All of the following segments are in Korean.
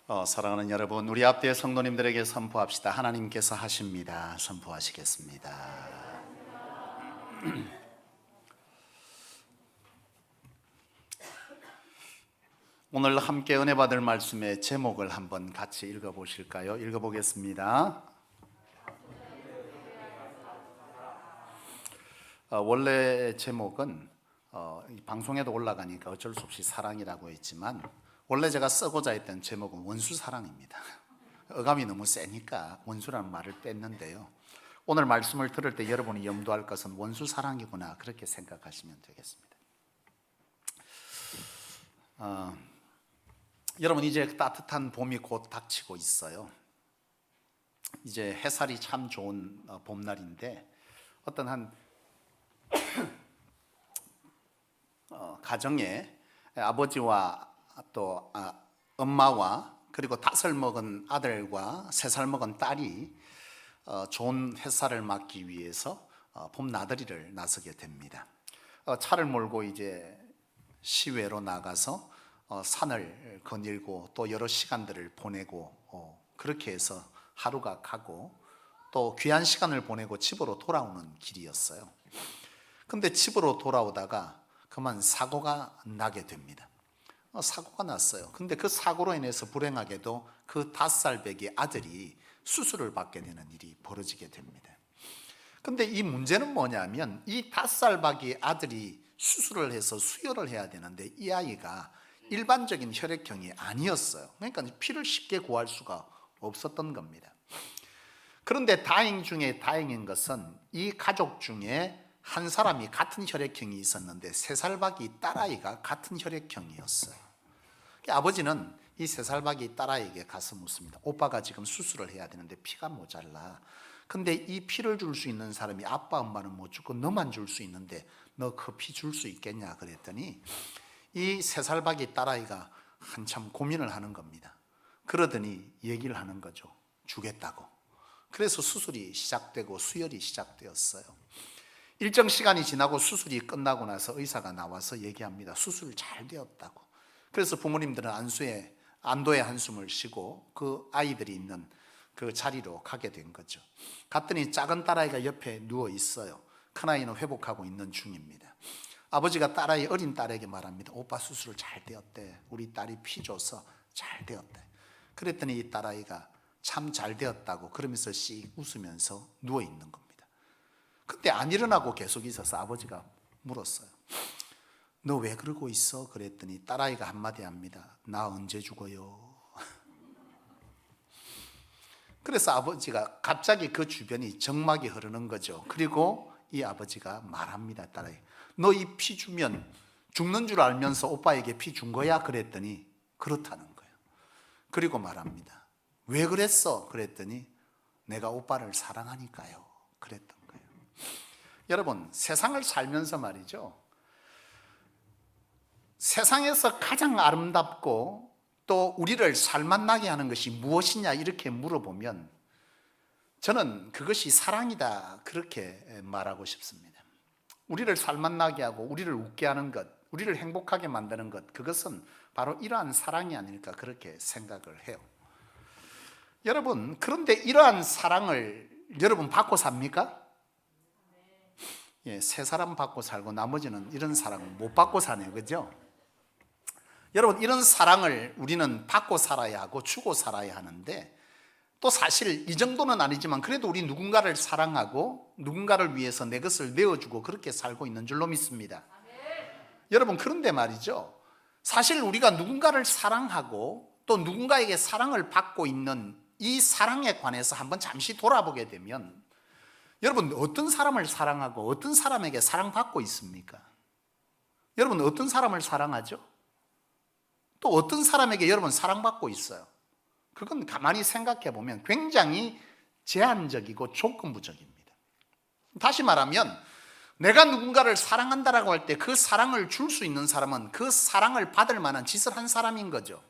사랑하는 여러분, 우리 앞뒤의 성도님들에게 선포합시다. 하나님께서 하십니다. 선포하시겠습니다. 오늘 함께 은혜 받을 말씀의 제목을 한번 같이 읽어보실까요? 읽어보겠습니다. 원래 제목은 방송에도 올라가니까 어쩔 수 없이 사랑이라고 했지만 원래 제가 쓰고자 했던 제목은 원수사랑입니다. 어감이 너무 세니까 원수라는 말을 뺐는데요, 오늘 말씀을 들을 때 여러분이 염두할 것은 원수사랑이구나, 그렇게 생각하시면 되겠습니다. 여러분, 이제 따뜻한 봄이 곧 닥치고 있어요. 이제 햇살이 참 좋은 봄날인데 어떤 한 가정에 아버지와 또 엄마와 그리고 5살 먹은 아들과 3살 먹은 딸이 좋은 햇살을 맞기 위해서 봄 나들이를 나서게 됩니다. 차를 몰고 이제 시외로 나가서 산을 거닐고 또 여러 시간들을 보내고 그렇게 해서 하루가 가고 또 귀한 시간을 보내고 집으로 돌아오는 길이었어요. 근데 집으로 돌아오다가 그만 사고가 나게 됩니다. 사고가 났어요. 근데 그 사고로 인해서 불행하게도 그 5살 배기 아들이 수술을 받게 되는 일이 벌어지게 됩니다. 근데 이 문제는 뭐냐면 이 5살 배기 아들이 수술을 해서 수혈을 해야 되는데 이 아이가 일반적인 혈액형이 아니었어요. 그러니까 피를 쉽게 구할 수가 없었던 겁니다. 그런데 다행 중에 다행인 것은 이 가족 중에 한 사람이 같은 혈액형이 있었는데 3살 박이 딸아이가 같은 혈액형이었어요. 아버지는 이 3살 박이 딸아이에게 가서 묻습니다. 오빠가 지금 수술을 해야 되는데 피가 모자라. 근데 이 피를 줄 수 있는 사람이 아빠 엄마는 못 주고 너만 줄 수 있는데 너 그 피 줄 수 있겠냐 그랬더니 이 3살 박이 딸아이가 한참 고민을 하는 겁니다. 그러더니 얘기를 하는 거죠. 주겠다고. 그래서 수술이 시작되고 수혈이 시작되었어요. 일정 시간이 지나고 수술이 끝나고 나서 의사가 나와서 얘기합니다. 수술 잘 되었다고. 그래서 부모님들은 안도의 한숨을 쉬고 그 아이들이 있는 그 자리로 가게 된 거죠. 갔더니 작은 딸아이가 옆에 누워 있어요. 큰아이는 회복하고 있는 중입니다. 아버지가 어린 딸에게 말합니다. 오빠 수술 잘 되었대. 우리 딸이 피 줘서 잘 되었대. 그랬더니 이 딸아이가 참 잘 되었다고 그러면서 씩 웃으면서 누워 있는 겁니다. 근데 안 일어나고 계속 있어서 아버지가 물었어요. 너 왜 그러고 있어? 그랬더니 딸아이가 한마디 합니다. 나 언제 죽어요? 그래서 아버지가 갑자기 그 주변이 정막이 흐르는 거죠. 그리고 이 아버지가 말합니다. 딸아이, 너 이 피 주면 죽는 줄 알면서 오빠에게 피 준 거야? 그랬더니 그렇다는 거예요. 그리고 말합니다. 왜 그랬어? 그랬더니 내가 오빠를 사랑하니까요. 그랬던 거예요. 여러분, 세상을 살면서 말이죠, 세상에서 가장 아름답고 또 우리를 살맛나게 하는 것이 무엇이냐 이렇게 물어보면 저는 그것이 사랑이다 그렇게 말하고 싶습니다. 우리를 살맛나게 하고 우리를 웃게 하는 것, 우리를 행복하게 만드는 것, 그것은 바로 이러한 사랑이 아닐까 그렇게 생각을 해요. 여러분, 그런데 이러한 사랑을 여러분 받고 삽니까? 예, 3사람 받고 살고 나머지는 이런 사랑을 못 받고 사네요. 그죠? 여러분, 이런 사랑을 우리는 받고 살아야 하고 주고 살아야 하는데 또 사실 이 정도는 아니지만 그래도 우리 누군가를 사랑하고 누군가를 위해서 내 것을 내어주고 그렇게 살고 있는 줄로 믿습니다. 여러분, 그런데 말이죠, 사실 우리가 누군가를 사랑하고 또 누군가에게 사랑을 받고 있는 이 사랑에 관해서 한번 잠시 돌아보게 되면 여러분, 어떤 사람을 사랑하고 어떤 사람에게 사랑받고 있습니까? 여러분, 어떤 사람을 사랑하죠? 또 어떤 사람에게 여러분 사랑받고 있어요? 그건 가만히 생각해 보면 굉장히 제한적이고 조건부적입니다. 다시 말하면 내가 누군가를 사랑한다라고 할 때 그 사랑을 줄 수 있는 사람은 그 사랑을 받을 만한 짓을 한 사람인 거죠.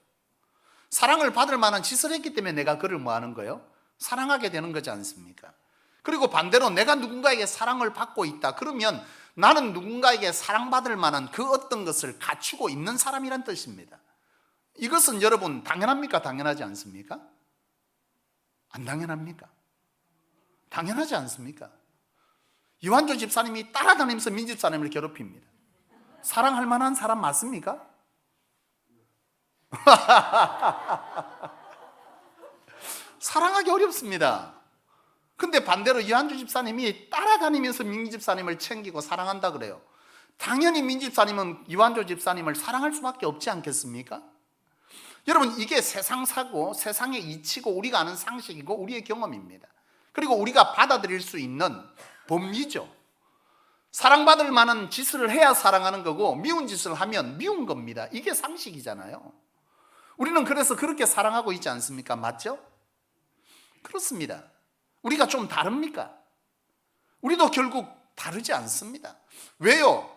사랑을 받을 만한 짓을 했기 때문에 내가 그를 뭐 하는 거예요? 사랑하게 되는 거지 않습니까? 그리고 반대로 내가 누군가에게 사랑을 받고 있다 그러면 나는 누군가에게 사랑받을 만한 그 어떤 것을 갖추고 있는 사람이란 뜻입니다. 이것은 여러분 당연합니까? 당연하지 않습니까? 안 당연합니까? 당연하지 않습니까? 이완조 집사님이 따라다니면서 민 집사님을 괴롭힙니다. 사랑할 만한 사람 맞습니까? 사랑하기 어렵습니다. 근데 반대로 이완주 집사님이 따라다니면서 민 집사님을 챙기고 사랑한다 그래요. 당연히 민 집사님은 이완조 집사님을 사랑할 수밖에 없지 않겠습니까? 여러분, 이게 세상사고, 세상의 이치고, 우리가 아는 상식이고 우리의 경험입니다. 그리고 우리가 받아들일 수 있는 법리죠. 사랑받을 만한 짓을 해야 사랑하는 거고 미운 짓을 하면 미운 겁니다. 이게 상식이잖아요. 우리는 그래서 그렇게 사랑하고 있지 않습니까? 맞죠? 그렇습니다. 우리가 좀 다릅니까? 우리도 결국 다르지 않습니다. 왜요?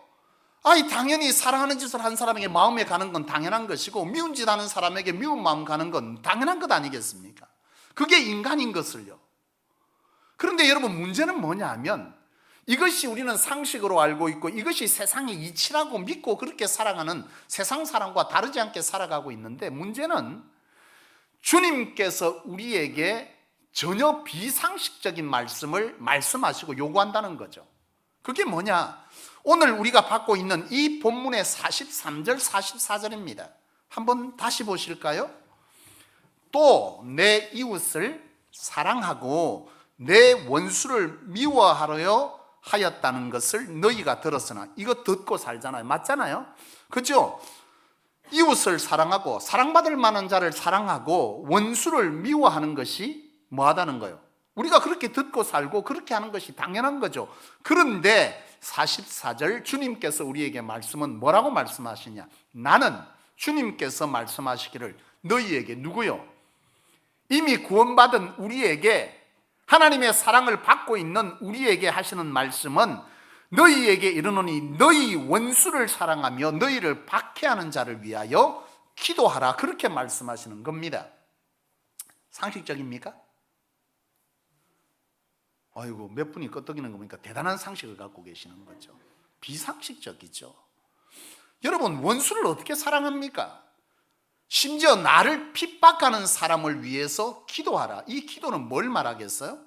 당연히 사랑하는 짓을 한 사람에게 마음에 가는 건 당연한 것이고 미운 짓 하는 사람에게 미운 마음 가는 건 당연한 것 아니겠습니까? 그게 인간인 것을요. 그런데 여러분, 문제는 뭐냐 하면 이것이 우리는 상식으로 알고 있고 이것이 세상의 이치라고 믿고 그렇게 살아가는 세상 사람과 다르지 않게 살아가고 있는데, 문제는 주님께서 우리에게 전혀 비상식적인 말씀을 말씀하시고 요구한다는 거죠. 그게 뭐냐? 오늘 우리가 받고 있는 이 본문의 43절 44절입니다. 한번 다시 보실까요? 또 내 이웃을 사랑하고 내 원수를 미워하려 하였다는 것을 너희가 들었으나. 이거 듣고 살잖아요. 맞잖아요? 그죠? 이웃을 사랑하고 사랑받을 만한 자를 사랑하고 원수를 미워하는 것이 뭐하다는 거예요? 우리가 그렇게 듣고 살고 그렇게 하는 것이 당연한 거죠. 그런데 44절 주님께서 우리에게 말씀은 뭐라고 말씀하시냐? 나는 주님께서 말씀하시기를 너희에게, 누구요? 이미 구원받은 우리에게, 하나님의 사랑을 받고 있는 우리에게 하시는 말씀은 너희에게 이르노니 너희 원수를 사랑하며 너희를 박해하는 자를 위하여 기도하라. 그렇게 말씀하시는 겁니다. 상식적입니까? 아이고, 몇 분이 끄떡이는 거 보니까 대단한 상식을 갖고 계시는 거죠. 비상식적이죠. 여러분, 원수를 어떻게 사랑합니까? 심지어 나를 핍박하는 사람을 위해서 기도하라. 이 기도는 뭘 말하겠어요?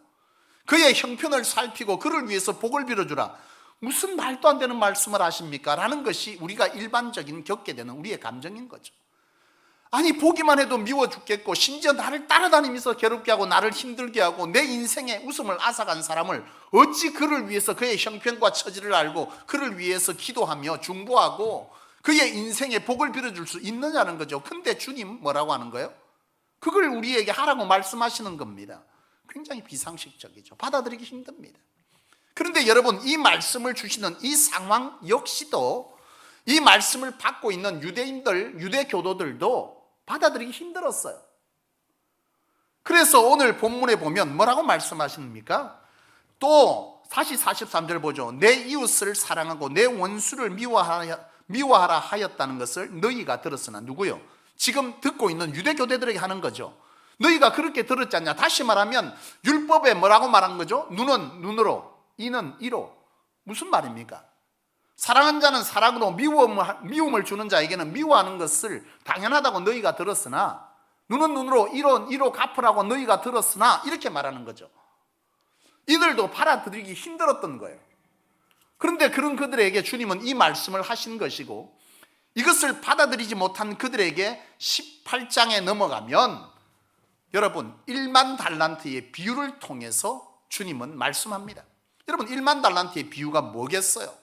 그의 형편을 살피고 그를 위해서 복을 빌어주라. 무슨 말도 안 되는 말씀을 하십니까? 라는 것이 우리가 일반적인 겪게 되는 우리의 감정인 거죠. 아니, 보기만 해도 미워 죽겠고 심지어 나를 따라다니면서 괴롭게 하고 나를 힘들게 하고 내 인생에 웃음을 앗아간 사람을 어찌 그를 위해서 그의 형편과 처지를 알고 그를 위해서 기도하며 중보하고 그의 인생에 복을 빌어줄 수 있느냐는 거죠. 근데 주님 뭐라고 하는 거예요? 그걸 우리에게 하라고 말씀하시는 겁니다. 굉장히 비상식적이죠. 받아들이기 힘듭니다. 그런데 여러분, 이 말씀을 주시는 이 상황 역시도 이 말씀을 받고 있는 유대인들, 유대 교도들도 받아들이기 힘들었어요. 그래서 오늘 본문에 보면 뭐라고 말씀하십니까? 또 다시 43절 보죠. 내 이웃을 사랑하고 내 원수를 미워하라 하였다는 것을 너희가 들었으나. 누구요? 지금 듣고 있는 유대 교대들에게 하는 거죠. 너희가 그렇게 들었지 않냐? 다시 말하면 율법에 뭐라고 말한 거죠? 눈은 눈으로, 이는 이로. 무슨 말입니까? 사랑하는 자는 사랑으로, 미움을 주는 자에게는 미워하는 것을 당연하다고 너희가 들었으나, 눈은 눈으로, 이는 이로 갚으라고 너희가 들었으나, 이렇게 말하는 거죠. 이들도 받아들이기 힘들었던 거예요. 그런데 그런 그들에게 주님은 이 말씀을 하신 것이고, 이것을 받아들이지 못한 그들에게 18장에 넘어가면 여러분, 1만 달란트의 비유를 통해서 주님은 말씀합니다. 여러분, 1만 달란트의 비유가 뭐겠어요?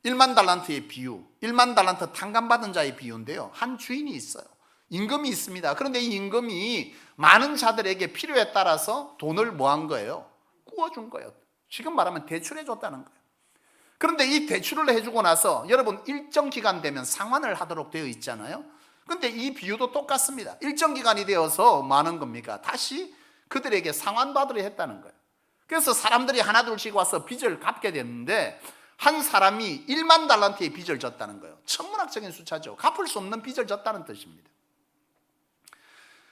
1만 달란트의 비유, 1만 달란트 탕감받은 자의 비유인데요, 한 주인이 있어요. 임금이 있습니다. 그런데 이 임금이 많은 자들에게 필요에 따라서 돈을 뭐 한 거예요? 구워준 거예요. 지금 말하면 대출해 줬다는 거예요. 그런데 이 대출을 해주고 나서 여러분, 일정 기간 되면 상환을 하도록 되어 있잖아요. 그런데 이 비유도 똑같습니다. 일정 기간이 되어서 뭐 하는 겁니까? 다시 그들에게 상환받으려 했다는 거예요. 그래서 사람들이 하나둘씩 와서 빚을 갚게 됐는데, 한 사람이 1만 달란트의 빚을 졌다는 거예요. 천문학적인 숫자죠. 갚을 수 없는 빚을 졌다는 뜻입니다.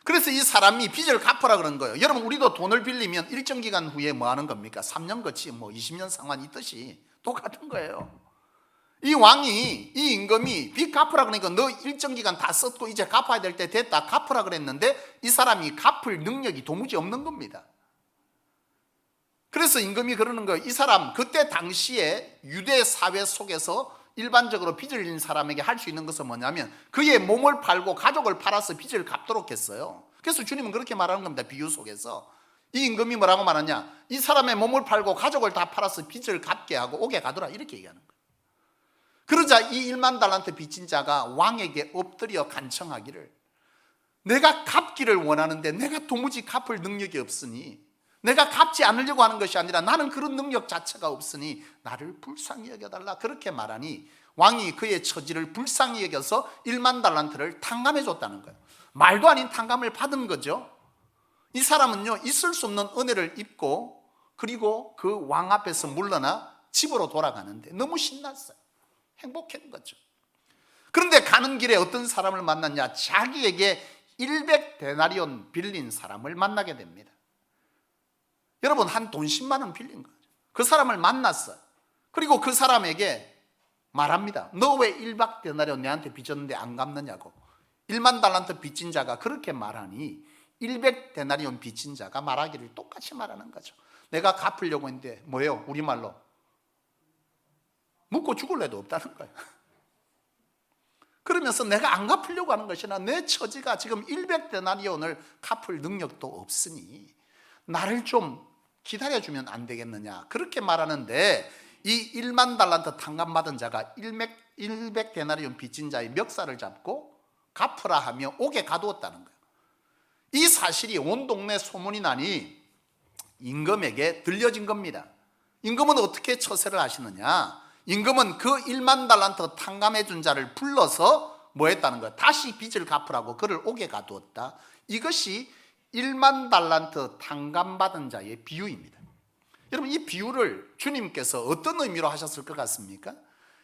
그래서 이 사람이 빚을 갚으라 그런 거예요. 여러분, 우리도 돈을 빌리면 일정 기간 후에 뭐 하는 겁니까? 3년 거치, 20년 상환, 이 뜻이 똑같은 거예요. 이 왕이, 이 임금이 빚 갚으라 그러니까 너 일정 기간 다 썼고 이제 갚아야 될 때 됐다 갚으라 그랬는데 이 사람이 갚을 능력이 도무지 없는 겁니다. 그래서 임금이 그러는 거예요. 이 사람 그때 당시에 유대 사회 속에서 일반적으로 빚을 진 사람에게 할 수 있는 것은 뭐냐면 그의 몸을 팔고 가족을 팔아서 빚을 갚도록 했어요. 그래서 주님은 그렇게 말하는 겁니다. 비유 속에서 이 임금이 뭐라고 말하냐, 이 사람의 몸을 팔고 가족을 다 팔아서 빚을 갚게 하고 옥에 가두라 이렇게 얘기하는 거예요. 그러자 이 1만 달란트 빚진 자가 왕에게 엎드려 간청하기를, 내가 갚기를 원하는데 내가 도무지 갚을 능력이 없으니, 내가 갚지 않으려고 하는 것이 아니라 나는 그런 능력 자체가 없으니 나를 불쌍히 여겨달라 그렇게 말하니 왕이 그의 처지를 불쌍히 여겨서 1만 달란트를 탕감해 줬다는 거예요. 말도 아닌 탕감을 받은 거죠. 이 사람은요, 있을 수 없는 은혜를 입고 그리고 그 왕 앞에서 물러나 집으로 돌아가는데 너무 신났어요. 행복한 거죠. 그런데 가는 길에 어떤 사람을 만났냐, 자기에게 100데나리온 빌린 사람을 만나게 됩니다. 여러분, 한 돈 10만 원 빌린 거죠. 그 사람을 만났어요. 그리고 그 사람에게 말합니다. 너 왜 100데나리온 내한테 빚졌는데 안 갚느냐고. 1만 달란트 빚진 자가 그렇게 말하니 100데나리온 빚진 자가 말하기를 똑같이 말하는 거죠. 내가 갚으려고 했는데 뭐예요? 우리말로 묻고 죽을 애도 없다는 거예요. 그러면서 내가 안 갚으려고 하는 것이나 내 처지가 지금 100데나리온을 갚을 능력도 없으니 나를 좀 기다려주면 안 되겠느냐 그렇게 말하는데, 이 1만 달란트 탕감받은 자가 100데나리온 빚진 자의 멱살을 잡고 갚으라 하며 옥에 가두었다는 거예요. 이 사실이 온 동네 소문이 나니 임금에게 들려진 겁니다. 임금은 어떻게 처세를 하시느냐, 임금은 그 1만 달란트 탕감해 준 자를 불러서 뭐 했다는 거예요? 다시 빚을 갚으라고 그를 옥에 가두었다. 이것이 1만 달란트 탕감받은 자의 비유입니다. 여러분, 이 비유를 주님께서 어떤 의미로 하셨을 것 같습니까?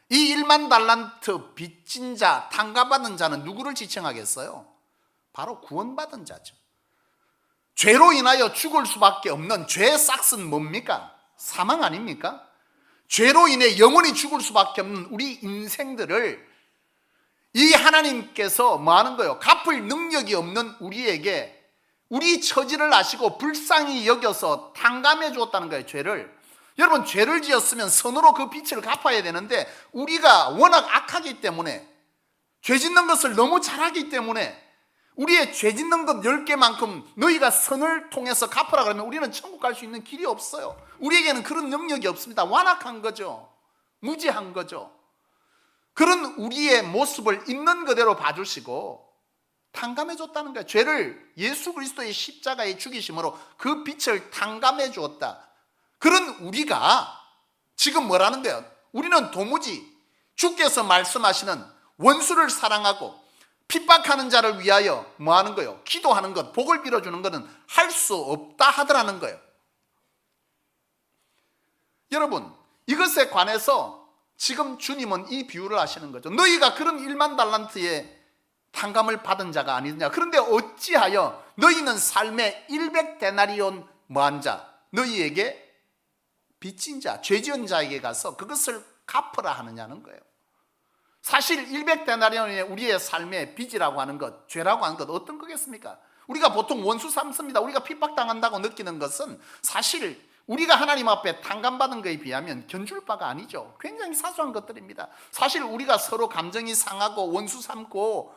이 1만 달란트 빚진 자, 탕감받은 자는 누구를 지칭하겠어요? 바로 구원받은 자죠. 죄로 인하여 죽을 수밖에 없는 죄의 싹은 뭡니까? 사망 아닙니까? 죄로 인해 영원히 죽을 수밖에 없는 우리 인생들을 이 하나님께서 뭐 하는 거예요? 갚을 능력이 없는 우리에게 우리 처지를 아시고 불쌍히 여겨서 탕감해 주었다는 거예요. 죄를. 여러분, 죄를 지었으면 선으로 그 빚을 갚아야 되는데 우리가 워낙 악하기 때문에, 죄 짓는 것을 너무 잘하기 때문에 우리의 죄 짓는 것 10개만큼 너희가 선을 통해서 갚으라 그러면 우리는 천국 갈 수 있는 길이 없어요. 우리에게는 그런 능력이 없습니다. 완악한 거죠. 무지한 거죠. 그런 우리의 모습을 있는 그대로 봐주시고 탕감해 줬다는 거예요. 죄를 예수 그리스도의 십자가의 죽이심으로 그 빛을 탕감해 주었다. 그런 우리가 지금 뭐라는 거예요? 우리는 도무지 주께서 말씀하시는 원수를 사랑하고 핍박하는 자를 위하여 뭐 하는 거예요? 기도하는 것, 복을 빌어주는 것은 할 수 없다 하더라는 거예요. 여러분, 이것에 관해서 지금 주님은 이 비유를 하시는 거죠. 너희가 그런 1만 달란트의 탕감을 받은 자가 아니느냐. 그런데 어찌하여 너희는 삶의 100데나리온 뭐한 자, 너희에게 빚진 자, 죄 지은 자에게 가서 그것을 갚으라 하느냐는 거예요. 사실 100데나리온의 우리의 삶의 빚이라고 하는 것, 죄라고 하는 것 어떤 거겠습니까? 우리가 보통 원수 삼습니다. 우리가 핍박당한다고 느끼는 것은 사실 우리가 하나님 앞에 탕감받은 것에 비하면 견줄 바가 아니죠. 굉장히 사소한 것들입니다. 사실 우리가 서로 감정이 상하고 원수 삼고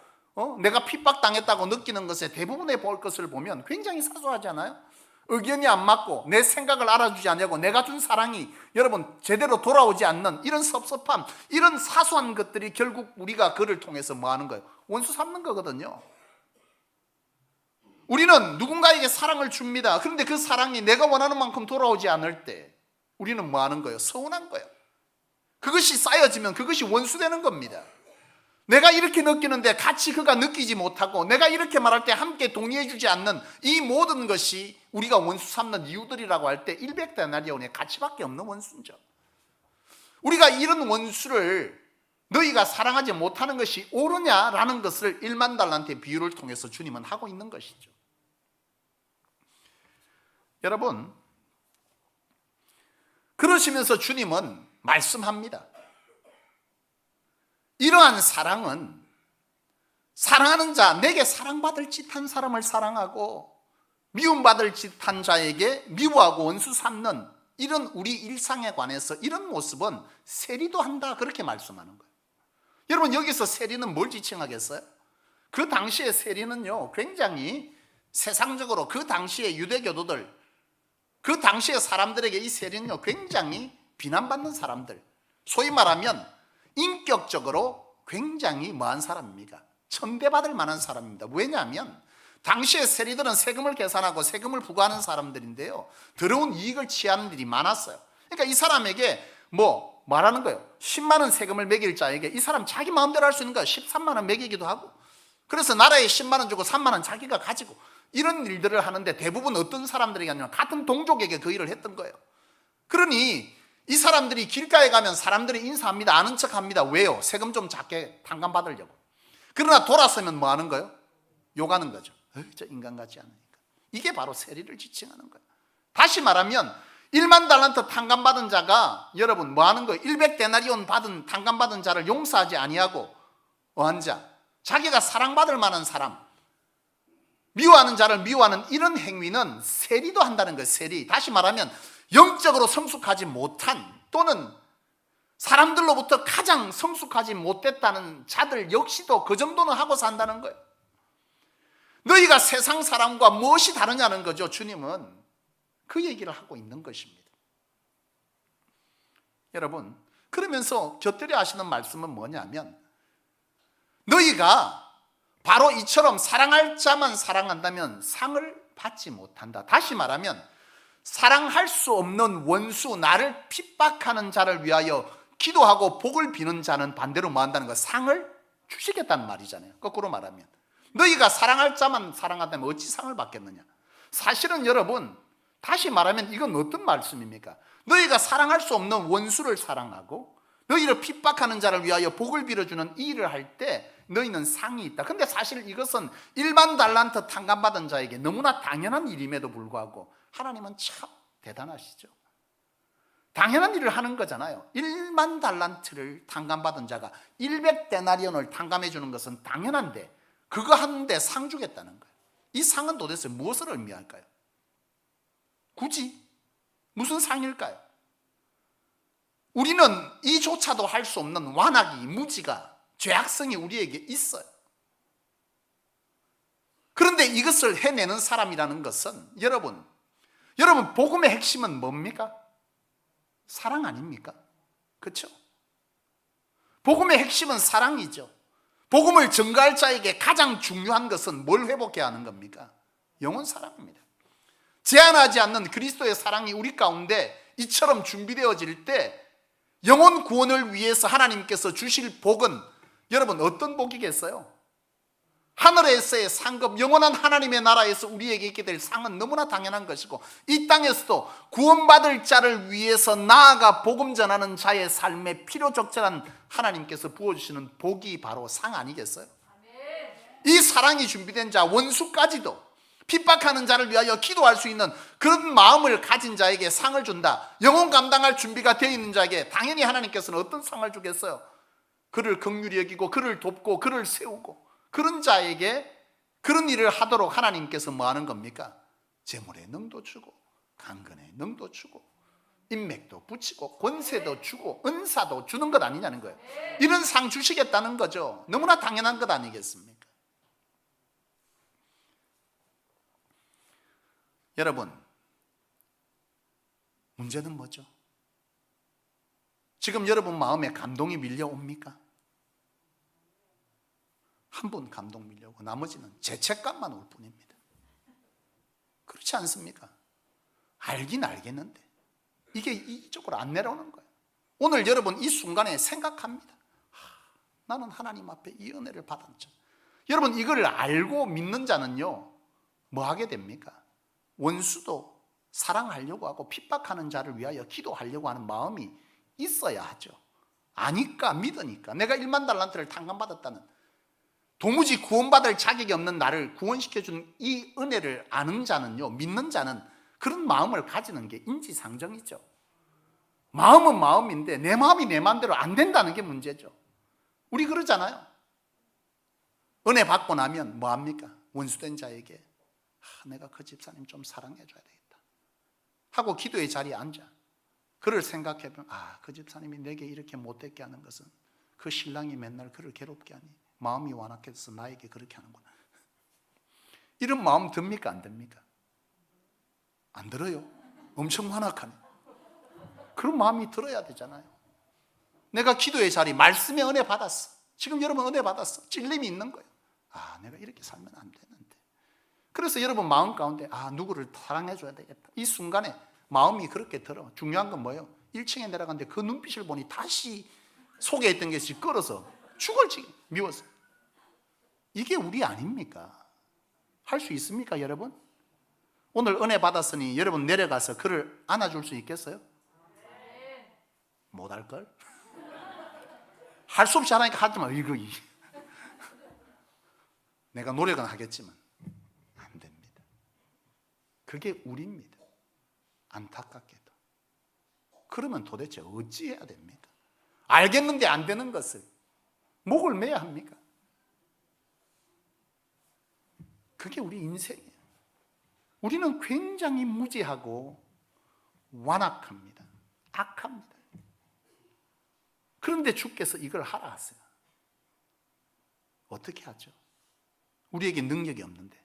내가 핍박당했다고 느끼는 것에 대부분의 볼 것을 보면 굉장히 사소하잖아요. 의견이 안 맞고 내 생각을 알아주지 않냐고 내가 준 사랑이 여러분 제대로 돌아오지 않는 이런 섭섭함, 이런 사소한 것들이 결국 우리가 그를 통해서 뭐 하는 거예요? 원수 삼는 거거든요. 우리는 누군가에게 사랑을 줍니다. 그런데 그 사랑이 내가 원하는 만큼 돌아오지 않을 때 우리는 뭐 하는 거예요? 서운한 거예요. 그것이 쌓여지면 그것이 원수되는 겁니다. 내가 이렇게 느끼는데 같이 그가 느끼지 못하고 내가 이렇게 말할 때 함께 동의해 주지 않는 이 모든 것이 우리가 원수 삼는 이유들이라고 할 때 100데나리온의 가치밖에 없는 원수죠. 우리가 이런 원수를 너희가 사랑하지 못하는 것이 옳으냐라는 것을 1만 달란트의 비유를 통해서 주님은 하고 있는 것이죠. 여러분, 그러시면서 주님은 말씀합니다. 이러한 사랑은 사랑하는 자, 내게 사랑받을 짓한 사람을 사랑하고 미움받을 짓한 자에게 미워하고 원수 삼는 이런 우리 일상에 관해서 이런 모습은 세리도 한다, 그렇게 말씀하는 거예요. 여러분, 여기서 세리는 뭘 지칭하겠어요? 그 당시의 세리는요, 굉장히 세상적으로 그 당시의 유대교도들, 그 당시의 사람들에게 이 세리는요, 굉장히 비난받는 사람들, 소위 말하면 인격적으로 굉장히 뭐한 사람입니까? 천대받을 만한 사람입니다. 왜냐하면 당시의 세리들은 세금을 계산하고 세금을 부과하는 사람들인데요, 더러운 이익을 취하는 일이 많았어요. 그러니까 이 사람에게 말하는 거예요. 10만 원 세금을 매길 자에게 이 사람 자기 마음대로 할 수 있는 거예요. 13만 원 매기기도 하고, 그래서 나라에 10만 원 주고 3만 원 자기가 가지고 이런 일들을 하는데, 대부분 어떤 사람들에게 아니면 같은 동족에게 그 일을 했던 거예요. 그러니 이 사람들이 길가에 가면 사람들이 인사합니다. 아는 척합니다. 왜요? 세금 좀 작게 탕감 받으려고. 그러나 돌아서면 뭐 하는 거예요? 욕하는 거죠. 저 인간 같지 않으니까. 이게 바로 세리를 지칭하는 거예요. 다시 말하면 1만 달란트 탕감 받은 자가, 여러분 뭐 하는 거예요? 100데나리온 받은 탕감 받은 자를 용서하지 아니하고 어한 자, 자기가 사랑받을 만한 사람, 미워하는 자를 미워하는 이런 행위는 세리도 한다는 거예요. 세리. 다시 말하면 영적으로 성숙하지 못한, 또는 사람들로부터 가장 성숙하지 못했다는 자들 역시도 그 정도는 하고 산다는 거예요. 너희가 세상 사람과 무엇이 다르냐는 거죠. 주님은 그 얘기를 하고 있는 것입니다. 여러분, 그러면서 곁들여 하시는 말씀은 뭐냐면, 너희가 바로 이처럼 사랑할 자만 사랑한다면 상을 받지 못한다. 다시 말하면 사랑할 수 없는 원수, 나를 핍박하는 자를 위하여 기도하고 복을 비는 자는 반대로 뭐 한다는 거? 상을 주시겠다는 말이잖아요. 거꾸로 말하면 너희가 사랑할 자만 사랑한다면 어찌 상을 받겠느냐. 사실은 여러분, 다시 말하면 이건 어떤 말씀입니까? 너희가 사랑할 수 없는 원수를 사랑하고 너희를 핍박하는 자를 위하여 복을 빌어주는 이 일을 할 때 너희는 상이 있다. 근데 사실 이것은 1만 달란트 탕감받은 자에게 너무나 당연한 일임에도 불구하고 하나님은 참 대단하시죠. 당연한 일을 하는 거잖아요. 1만 달란트를 탕감받은 자가 100데나리온을 탕감해 주는 것은 당연한데, 그거 하는데 상 주겠다는 거예요. 이 상은 도대체 무엇을 의미할까요? 굳이 무슨 상일까요? 우리는 이조차도 할 수 없는 완악이, 무지가, 죄악성이 우리에게 있어요. 그런데 이것을 해내는 사람이라는 것은 여러분 복음의 핵심은 뭡니까? 사랑 아닙니까? 그렇죠? 복음의 핵심은 사랑이죠. 복음을 전가할 자에게 가장 중요한 것은 뭘 회복해야 하는 겁니까? 영혼 사랑입니다. 제한하지 않는 그리스도의 사랑이 우리 가운데 이처럼 준비되어질 때 영혼 구원을 위해서 하나님께서 주실 복은 여러분 어떤 복이겠어요? 하늘에서의 상급, 영원한 하나님의 나라에서 우리에게 있게 될 상은 너무나 당연한 것이고, 이 땅에서도 구원받을 자를 위해서 나아가 복음 전하는 자의 삶에 필요적절한 하나님께서 부어주시는 복이 바로 상 아니겠어요? 이 사랑이 준비된 자, 원수까지도 핍박하는 자를 위하여 기도할 수 있는 그런 마음을 가진 자에게 상을 준다. 영혼 감당할 준비가 되어 있는 자에게 당연히 하나님께서는 어떤 상을 주겠어요? 그를 긍휼히 여기고 그를 돕고 그를 세우고, 그런 자에게 그런 일을 하도록 하나님께서 뭐 하는 겁니까? 재물의 능도 주고 강건의 능도 주고 인맥도 붙이고 권세도 주고 은사도 주는 것 아니냐는 거예요. 이런 상 주시겠다는 거죠. 너무나 당연한 것 아니겠습니까? 여러분, 문제는 뭐죠? 지금 여러분 마음에 감동이 밀려옵니까? 한 분 감동 밀려오고 나머지는 죄책감만 올 뿐입니다. 그렇지 않습니까? 알긴 알겠는데 이게 이쪽으로 안 내려오는 거예요. 오늘 여러분 이 순간에 생각합니다. 나는 하나님 앞에 이 은혜를 받았죠. 여러분, 이걸 알고 믿는 자는요, 뭐 하게 됩니까? 원수도 사랑하려고 하고 핍박하는 자를 위하여 기도하려고 하는 마음이 있어야 하죠. 아니까, 믿으니까. 내가 1만 달란트를 탕감받았다는, 도무지 구원받을 자격이 없는 나를 구원시켜준 이 은혜를 아는 자는요, 믿는 자는 그런 마음을 가지는 게 인지상정이죠. 마음은 마음인데 내 마음이 내 마음대로 안 된다는 게 문제죠. 우리 그러잖아요. 은혜 받고 나면 뭐 합니까? 원수된 자에게 내가 그 집사님 좀 사랑해 줘야 되겠다 하고 기도의 자리에 앉아. 그를 생각해 보면 그 집사님이 내게 이렇게 못되게 하는 것은 그 신랑이 맨날 그를 괴롭게 하니 마음이 완악해서 나에게 그렇게 하는구나. 이런 마음 듭니까? 안 듭니까? 안 들어요. 엄청 완악하네. 그런 마음이 들어야 되잖아요. 내가 기도의 자리, 말씀의 은혜 받았어. 지금 여러분 은혜 받았어. 찔림이 있는 거예요. 내가 이렇게 살면 안 되는데. 그래서 여러분 마음 가운데 누구를 사랑해 줘야 되겠다. 이 순간에 마음이 그렇게 들어. 중요한 건 뭐예요? 1층에 내려갔는데 그 눈빛을 보니 다시 속에 있던 것이 끓어서 죽을 지경 미워서. 이게 우리 아닙니까? 할 수 있습니까, 여러분? 오늘 은혜 받았으니 여러분 내려가서 그를 안아줄 수 있겠어요? 못할걸? 할 수 없이 하라니까 하지 마. 이거 내가 노력은 하겠지만 안 됩니다. 그게 우리입니다. 안타깝게도. 그러면 도대체 어찌해야 됩니까? 알겠는데 안 되는 것을 목을 매야 합니까? 그게 우리 인생이에요. 우리는 굉장히 무지하고 완악합니다. 악합니다. 그런데 주께서 이걸 하라 하세요. 어떻게 하죠? 우리에게 능력이 없는데,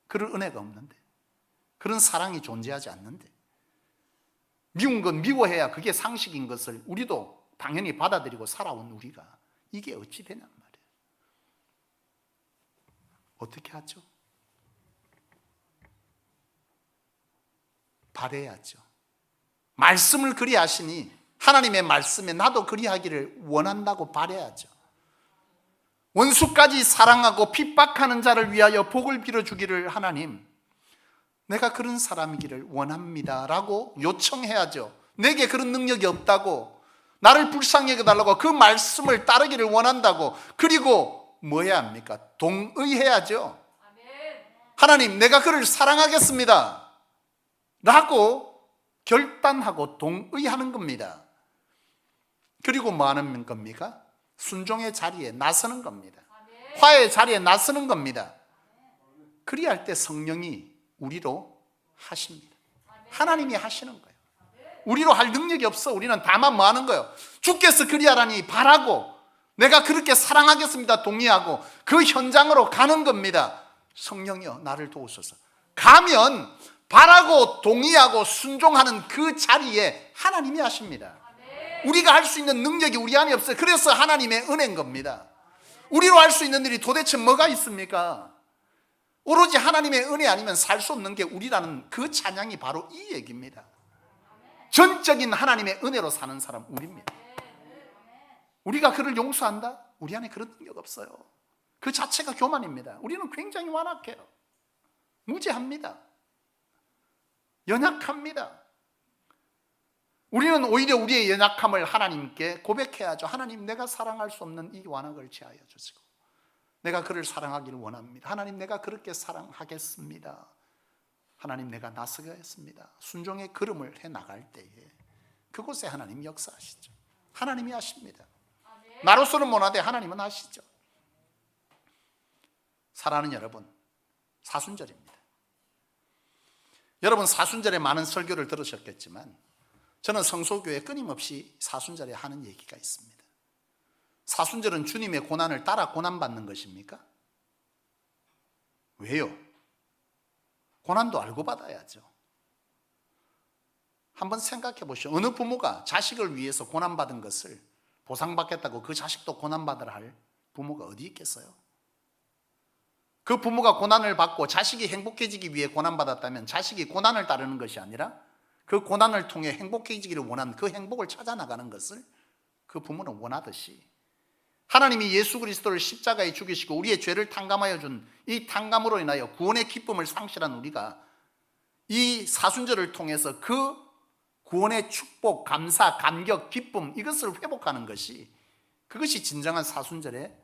그런 은혜가 없는데, 그런 사랑이 존재하지 않는데, 미운 건 미워해야 그게 상식인 것을 우리도 당연히 받아들이고 살아온 우리가 이게 어찌 되냔 말이에요. 어떻게 하죠? 바라야죠. 말씀을 그리 하시니 하나님의 말씀에 나도 그리 하기를 원한다고 바라야죠. 원수까지 사랑하고 핍박하는 자를 위하여 복을 빌어주기를 하나님, 내가 그런 사람이기를 원합니다 라고 요청해야죠. 내게 그런 능력이 없다고, 나를 불쌍히 여겨달라고, 그 말씀을 따르기를 원한다고. 그리고 뭐 해야 합니까? 동의해야죠. 하나님, 내가 그를 사랑하겠습니다 라고 결단하고 동의하는 겁니다. 그리고 뭐 하는 겁니까? 순종의 자리에 나서는 겁니다. 화해의 자리에 나서는 겁니다. 그리할 때 성령이 우리로 하십니다. 하나님이 하시는 거예요. 우리로 할 능력이 없어. 우리는 다만 뭐 하는 거예요? 주께서 그리하라니 바라고, 내가 그렇게 사랑하겠습니다 동의하고 그 현장으로 가는 겁니다. 성령이여 나를 도우소서. 가면 바라고 동의하고 순종하는 그 자리에 하나님이 하십니다. 우리가 할 수 있는 능력이 우리 안에 없어요. 그래서 하나님의 은혜인 겁니다. 우리로 할 수 있는 일이 도대체 뭐가 있습니까? 오로지 하나님의 은혜 아니면 살 수 없는 게 우리라는 그 찬양이 바로 이 얘기입니다. 전적인 하나님의 은혜로 사는 사람 우리입니다. 우리가 그를 용서한다? 우리 안에 그런 능력 없어요. 그 자체가 교만입니다. 우리는 굉장히 완악해요. 무지합니다. 연약합니다. 우리는 오히려 우리의 연약함을 하나님께 고백해야죠. 하나님, 내가 사랑할 수 없는 이 완악을 제하여 주시고 내가 그를 사랑하기를 원합니다. 하나님, 내가 그렇게 사랑하겠습니다. 하나님, 내가 나서겠습니다. 순종의 걸음을 해나갈 때에 그곳에 하나님 역사하시죠. 하나님이 하십니다. 나로서는 못하되 하나님은 하시죠. 사랑하는 여러분, 사순절입니다. 여러분 사순절에 많은 설교를 들으셨겠지만 저는 성소교회 끊임없이 사순절에 하는 얘기가 있습니다. 사순절은 주님의 고난을 따라 고난받는 것입니까? 왜요? 고난도 알고 받아야죠. 한번 생각해 보시오. 어느 부모가 자식을 위해서 고난받은 것을 보상받겠다고 그 자식도 고난받으라 할 부모가 어디 있겠어요? 그 부모가 고난을 받고 자식이 행복해지기 위해 고난받았다면 자식이 고난을 따르는 것이 아니라 그 고난을 통해 행복해지기를 원한 그 행복을 찾아 나가는 것을 그 부모는 원하듯이 하나님이 예수 그리스도를 십자가에 죽이시고 우리의 죄를 탕감하여 준 이 탕감으로 인하여 구원의 기쁨을 상실한 우리가 이 사순절을 통해서 그 구원의 축복, 감사, 감격, 기쁨 이것을 회복하는 것이 그것이 진정한 사순절의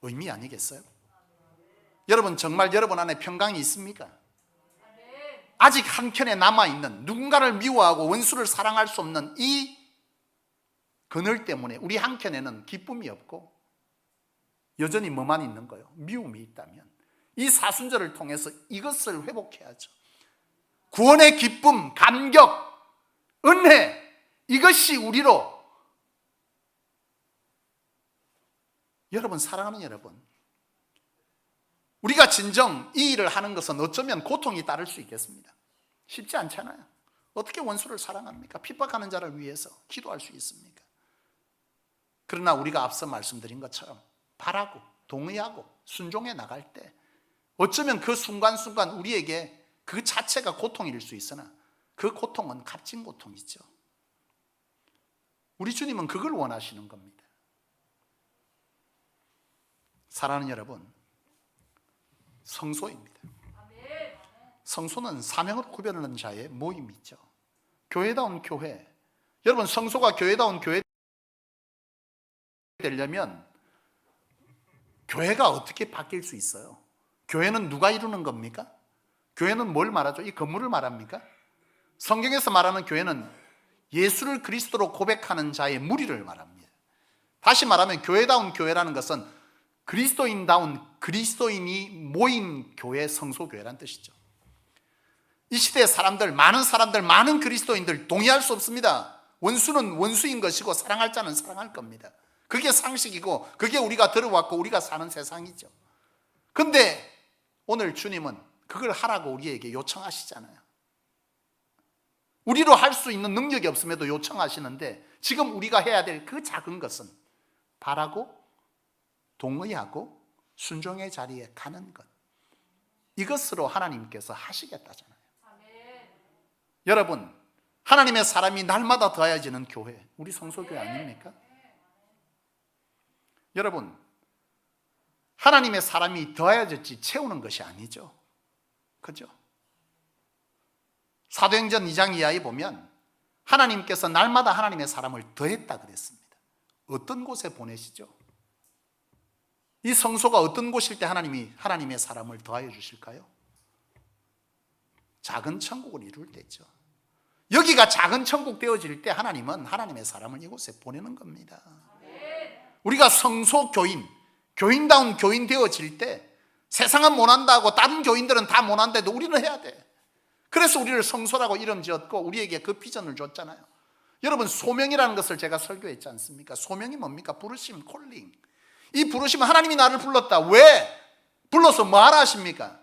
의미 아니겠어요? 여러분 정말 여러분 안에 평강이 있습니까? 아직 한켠에 남아있는 누군가를 미워하고 원수를 사랑할 수 없는 이 그늘 때문에 우리 한켠에는 기쁨이 없고 여전히 뭐만 있는 거예요? 미움이 있다면 이 사순절을 통해서 이것을 회복해야죠. 구원의 기쁨, 감격, 은혜, 이것이 우리로, 여러분, 사랑하는 여러분, 우리가 진정 이 일을 하는 것은 어쩌면 고통이 따를 수 있겠습니다. 쉽지 않잖아요. 어떻게 원수를 사랑합니까? 핍박하는 자를 위해서 기도할 수 있습니까? 그러나 우리가 앞서 말씀드린 것처럼 바라고 동의하고 순종해 나갈 때 어쩌면 그 순간순간 우리에게 그 자체가 고통일 수 있으나 그 고통은 값진 고통이죠. 우리 주님은 그걸 원하시는 겁니다. 사랑하는 여러분, 성소입니다. 성소는 사명으로 구별하는 자의 모임이죠. 교회다운 교회, 여러분, 성소가 교회다운 교회 되려면 교회가 어떻게 바뀔 수 있어요? 교회는 누가 이루는 겁니까? 교회는 뭘 말하죠? 이 건물을 말합니까? 성경에서 말하는 교회는 예수를 그리스도로 고백하는 자의 무리를 말합니다. 다시 말하면 교회다운 교회라는 것은 그리스도인다운 그리스도인이 모인 교회, 성소교회라는 뜻이죠. 이 시대의 사람들, 많은 그리스도인들 동의할 수 없습니다. 원수는 원수인 것이고 사랑할 자는 사랑할 겁니다. 그게 상식이고 그게 우리가 들어왔고 우리가 사는 세상이죠. 근데 오늘 주님은 그걸 하라고 우리에게 요청하시잖아요. 우리로 할 수 있는 능력이 없음에도 요청하시는데 지금 우리가 해야 될 그 작은 것은 바라고 동의하고 순종의 자리에 가는 것, 이것으로 하나님께서 하시겠다잖아요. 여러분, 하나님의 사람이 날마다 더해지는 교회, 우리 성소교회 아닙니까? 여러분, 하나님의 사람이 더해졌지 채우는 것이 아니죠. 그죠? 사도행전 2장 이하에 보면 하나님께서 날마다 하나님의 사람을 더했다 그랬습니다. 어떤 곳에 보내시죠? 이 성소가 어떤 곳일 때 하나님이 하나님의 사람을 더하여 주실까요? 작은 천국을 이룰 때죠. 여기가 작은 천국 되어질 때 하나님은 하나님의 사람을 이곳에 보내는 겁니다. 우리가 성소 교인, 교인다운 교인 되어질 때 세상은 못한다고 다른 교인들은 다 못한데도 우리는 해야 돼. 그래서 우리를 성소라고 이름 지었고 우리에게 그 비전을 줬잖아요. 여러분, 소명이라는 것을 제가 설교했지 않습니까? 소명이 뭡니까? 부르심, 콜링. 이 부르심은 하나님이 나를 불렀다. 왜? 불러서 뭐 하라 하십니까?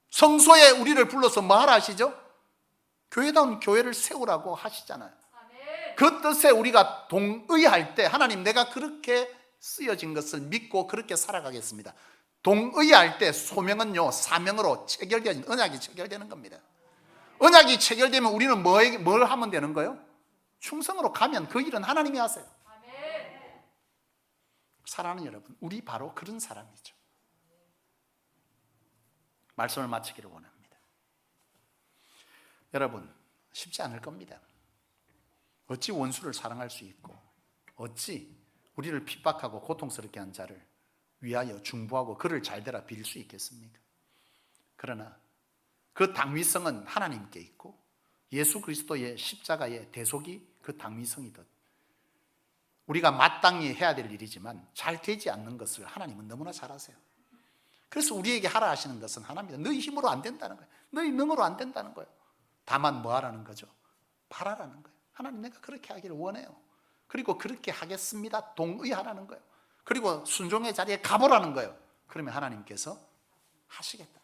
성소에 우리를 불러서 뭐 하라 하시죠? 교회다운 교회를 세우라고 하시잖아요. 그 뜻에 우리가 동의할 때 하나님, 내가 그렇게 쓰여진 것을 믿고 그렇게 살아가겠습니다. 동의할 때 소명은요, 사명으로 체결되는, 언약이 체결되는 겁니다. 언약이 체결되면 우리는 뭘 하면 되는 거예요? 충성으로 가면 그 일은 하나님이 하세요. 사랑하는 여러분, 우리 바로 그런 사람이죠. 말씀을 마치기를 원합니다. 여러분, 쉽지 않을 겁니다. 어찌 원수를 사랑할 수 있고 어찌 우리를 핍박하고 고통스럽게 한 자를 위하여 중보하고 그를 잘되라 빌 수 있겠습니까? 그러나 그 당위성은 하나님께 있고 예수 그리스도의 십자가의 대속이 그 당위성이듯 우리가 마땅히 해야 될 일이지만 잘 되지 않는 것을 하나님은 너무나 잘 아세요. 그래서 우리에게 하라 하시는 것은 하나입니다. 너희 힘으로 안 된다는 거예요. 너희 능으로 안 된다는 거예요. 다만 뭐 하라는 거죠? 바라라는 거예요. 하나님, 내가 그렇게 하기를 원해요. 그리고 그렇게 하겠습니다. 동의하라는 거예요. 그리고 순종의 자리에 가보라는 거예요. 그러면 하나님께서 하시겠다.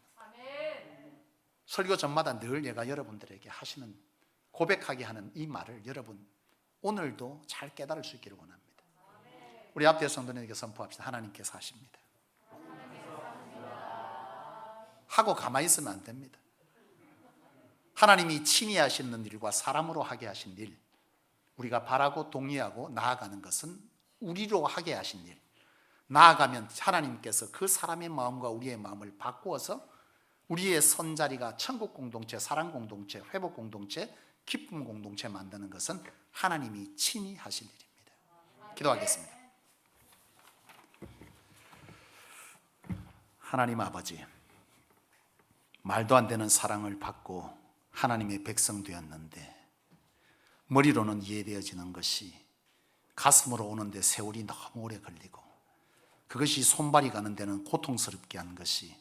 설교 전마다 늘 제가 여러분들에게 하시는, 고백하게 하는 이 말을 여러분 오늘도 잘 깨달을 수 있기를 원합니다. 우리 앞뒤 성도님에게 선포합시다. 하나님께서 하십니다. 하고 가만히 있으면 안 됩니다. 하나님이 친히 하시는 일과 사람으로 하게 하신 일, 우리가 바라고 동의하고 나아가는 것은 우리로 하게 하신 일. 나아가면 하나님께서 그 사람의 마음과 우리의 마음을 바꾸어서 우리의 선자리가 천국 공동체, 사랑 공동체, 회복 공동체, 기쁨 공동체 만드는 것은 하나님이 친히 하실 일입니다. 기도하겠습니다. 하나님 아버지, 말도 안 되는 사랑을 받고 하나님의 백성 되었는데 머리로는 이해되어지는 것이 가슴으로 오는데 세월이 너무 오래 걸리고 그것이 손발이 가는 데는 고통스럽게 한 것이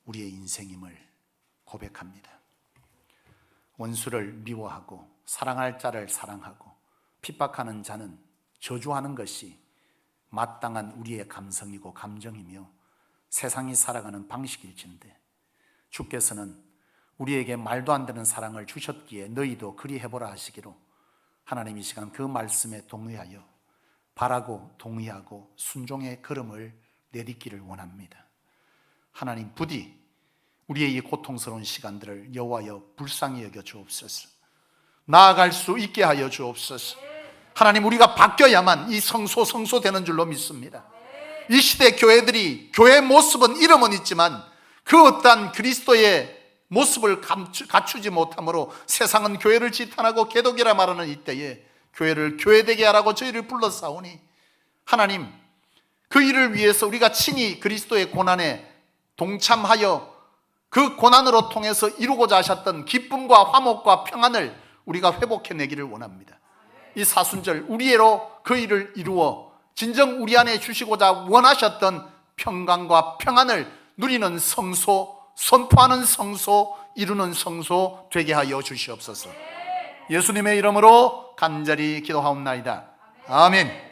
우리의 인생임을 고백합니다. 원수를 미워하고 사랑할 자를 사랑하고 핍박하는 자는 저주하는 것이 마땅한 우리의 감성이고 감정이며 세상이 살아가는 방식일진데, 주께서는 우리에게 말도 안 되는 사랑을 주셨기에 너희도 그리 해보라 하시기로, 하나님 이 시간 그 말씀에 동의하여 바라고 동의하고 순종의 걸음을 내딛기를 원합니다. 하나님, 부디 우리의 이 고통스러운 시간들을 여호와여 불쌍히 여겨 주옵소서. 나아갈 수 있게 하여 주옵소서. 하나님, 우리가 바뀌어야만 이 성소되는 줄로 믿습니다. 이 시대 교회들이, 교회의 모습은 이름은 있지만 그 어떠한 그리스도의 모습을 갖추지 못함으로 세상은 교회를 지탄하고 개독이라 말하는 이때에 교회를 교회되게 하라고 저희를 불러싸우니, 하나님, 그 일을 위해서 우리가 친히 그리스도의 고난에 동참하여 그 고난으로 통해서 이루고자 하셨던 기쁨과 화목과 평안을 우리가 회복해내기를 원합니다. 이 사순절 우리로 그 일을 이루어 진정 우리 안에 주시고자 원하셨던 평강과 평안을 누리는 성소, 선포하는 성소, 이루는 성소 되게 하여 주시옵소서. 예수님의 이름으로 간절히 기도하옵나이다. 아멘.